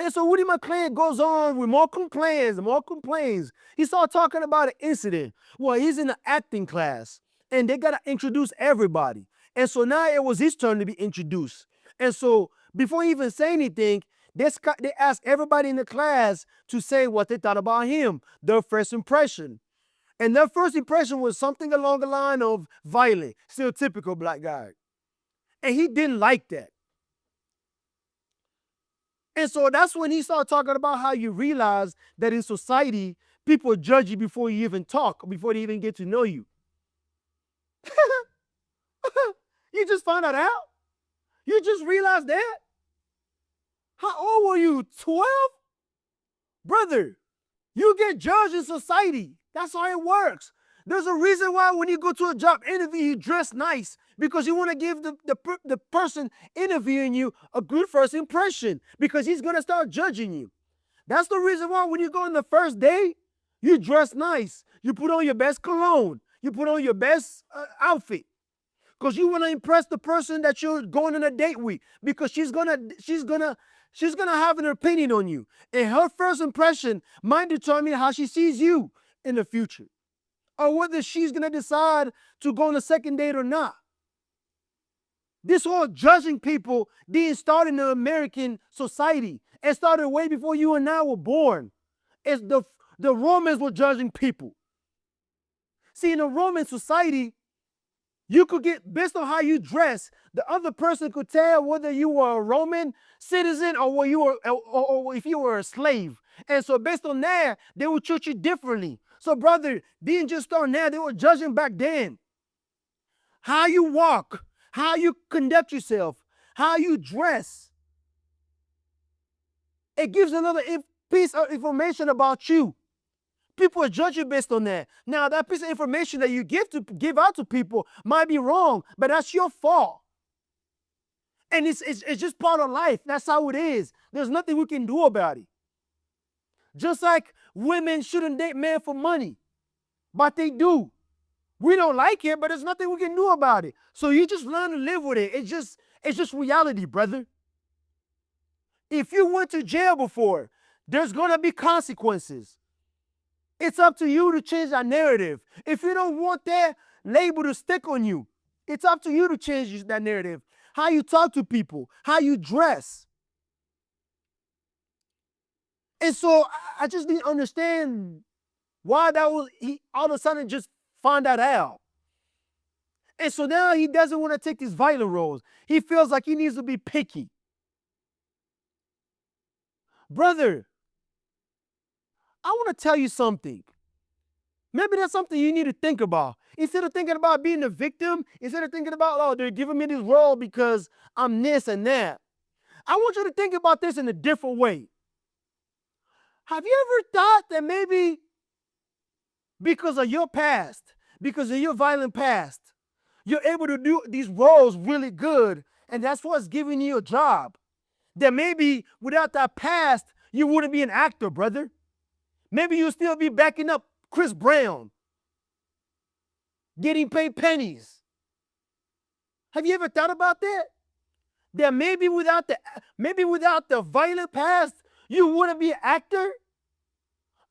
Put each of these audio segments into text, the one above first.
And so Woody McClain goes on with more complaints. He started talking about an incident. Well, he's in an acting class, and they got to introduce everybody. And so now it was his turn to be introduced. And so before he even say anything, they asked everybody in the class to say what they thought about him, their first impression. And their first impression was something along the line of violent, still typical black guy. And he didn't like that. And so that's when he started talking about how you realize that in society, people judge you before you even talk, before they even get to know you. You just found that out? You just realized that? How old were you? 12? Brother, you get judged in society. That's how it works. There's a reason why when you go to a job interview, you dress nice, because you want to give the person interviewing you a good first impression, because he's going to start judging you. That's the reason why when you go on the first day, you dress nice. You put on your best cologne. You put on your best outfit, because you want to impress the person that you're going on a date with, because she's gonna have an opinion on you, and her first impression might determine how she sees you in the future, or whether she's gonna decide to go on a second date or not. This whole judging people didn't start in the American society. It started way before you and I were born. It's the Romans were judging people. See, in a Roman society, you could get, based on how you dress, the other person could tell whether you were a Roman citizen or if you were a slave. And so based on that, they would treat you differently. So brother, didn't just start now, they were judging back then. How you walk, how you conduct yourself, how you dress. It gives another piece of information about you. People judge you based on that. Now, that piece of information that you give out to people might be wrong, but that's your fault. And it's just part of life. That's how it is. There's nothing we can do about it. Just like women shouldn't date men for money, but they do. We don't like it, but there's nothing we can do about it. So you just learn to live with it. It's just reality, brother. If you went to jail before, there's going to be consequences. It's up to you to change that narrative. If you don't want that label to stick on you, it's up to you to change that narrative. How you talk to people, how you dress. And so I just didn't understand why he all of a sudden just found that out. And so now he doesn't want to take these violent roles. He feels like he needs to be picky. Brother, I want to tell you something. Maybe that's something you need to think about. Instead of thinking about being a victim, instead of thinking about, oh, they're giving me this role because I'm this and that. I want you to think about this in a different way. Have you ever thought that maybe because of your past, because of your violent past, you're able to do these roles really good, and that's what's giving you a job? That maybe without that past, you wouldn't be an actor, brother. Maybe you'll still be backing up Chris Brown, getting paid pennies. Have you ever thought about that? That maybe without the violent past, you wouldn't be an actor?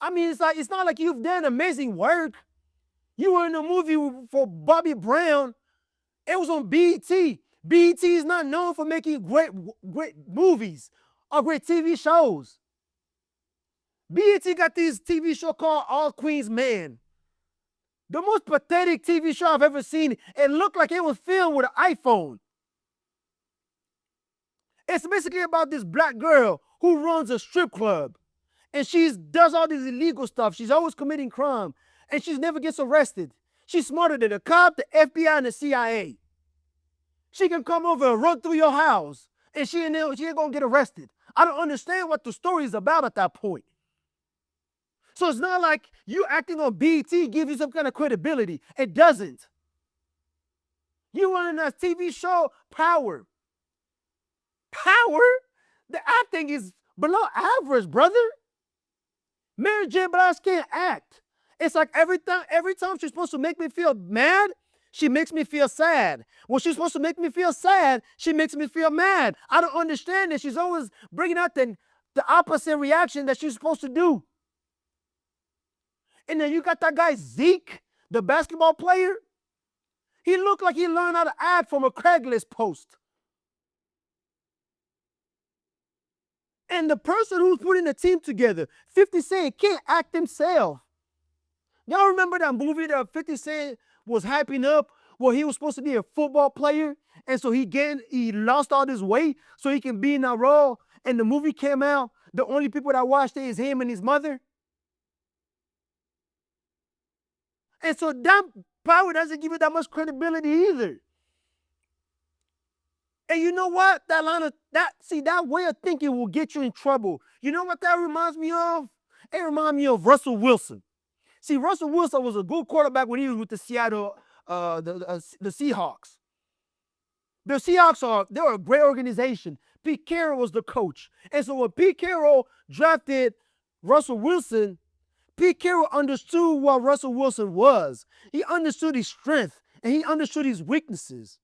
I mean, it's not like you've done amazing work. You were in a movie for Bobby Brown. It was on BET. BET is not known for making great movies or great TV shows. BET got this TV show called All Queen's Man. The most pathetic TV show I've ever seen. It looked like it was filmed with an iPhone. It's basically about this black girl who runs a strip club. And she does all this illegal stuff. She's always committing crime. And she never gets arrested. She's smarter than the cop, the FBI, and the CIA. She can come over and run through your house. And she ain't going to get arrested. I don't understand what the story is about at that point. So it's not like you acting on BET gives you some kind of credibility. It doesn't. You were in a TV show, Power. Power? The acting is below average, brother. Mary J. Blige can't act. It's like every time she's supposed to make me feel mad, she makes me feel sad. When she's supposed to make me feel sad, she makes me feel mad. I don't understand it. She's always bringing out the the opposite reaction that you're supposed to do. And then you got that guy Zeke, the basketball player. He looked like he learned how to act from a Craigslist post. And the person who's putting the team together, 50 Cent, can't act himself. Y'all remember that movie that 50 Cent was hyping up where he was supposed to be a football player, and so he lost all this weight so he can be in that role, and the movie came out, the only people that watched it is him and his mother? And so that power doesn't give you that much credibility either. And you know what? That way of thinking will get you in trouble. You know what that reminds me of? It reminds me of Russell Wilson. See, Russell Wilson was a good quarterback when he was with the the Seahawks. The Seahawks they're a great organization. Pete Carroll was the coach. And so when Pete Carroll drafted Russell Wilson, Pete Carroll understood what Russell Wilson was. He understood his strength and he understood his weaknesses.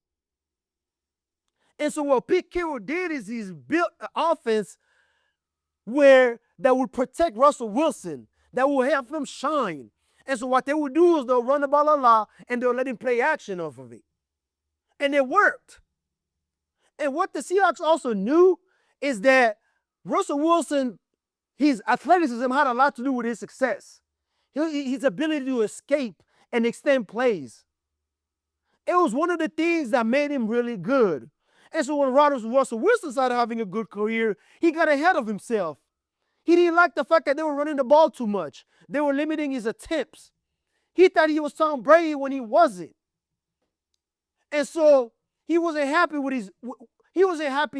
And so what Pete Carroll did is he's built an offense that would protect Russell Wilson, that will help him shine. And so what they would do is they'll run the ball a lot and they'll let him play action off of it. And it worked. And what the Seahawks also knew is that Russell Wilson, his athleticism had a lot to do with his success. His ability to escape and extend plays. It was one of the things that made him really good. And so when Russell Wilson started having a good career, he got ahead of himself. He didn't like the fact that they were running the ball too much. They were limiting his attempts. He thought he was Tom Brady when he wasn't. And so he wasn't happy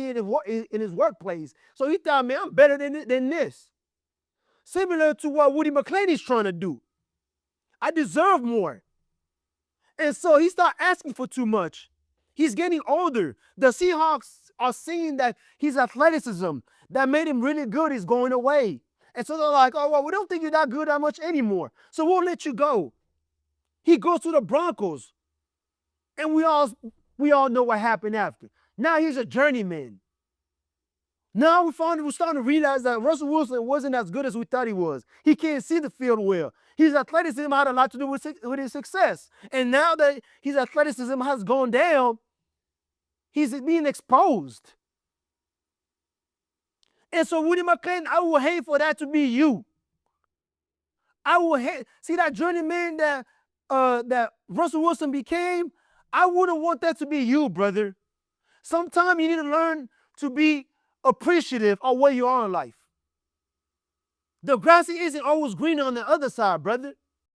in his workplace. So he thought, man, I'm better than this. Similar to what Woody McClain is trying to do. I deserve more. And so he started asking for too much. He's getting older. The Seahawks are seeing that his athleticism that made him really good is going away. And so they're like, oh, well, we don't think you're that good that much anymore, so we'll let you go. He goes to the Broncos. And we all know what happened after. Now he's a journeyman. Now we're starting to realize that Russell Wilson wasn't as good as we thought he was. He can't see the field well. His athleticism had a lot to do with his success. And now that his athleticism has gone down, he's being exposed. And so Woody McClain, I would hate for that to be you. I would hate, see that journeyman that Russell Wilson became? I wouldn't want that to be you, brother. Sometimes you need to learn to be appreciative of where you are in life. The grass isn't always greener on the other side, brother.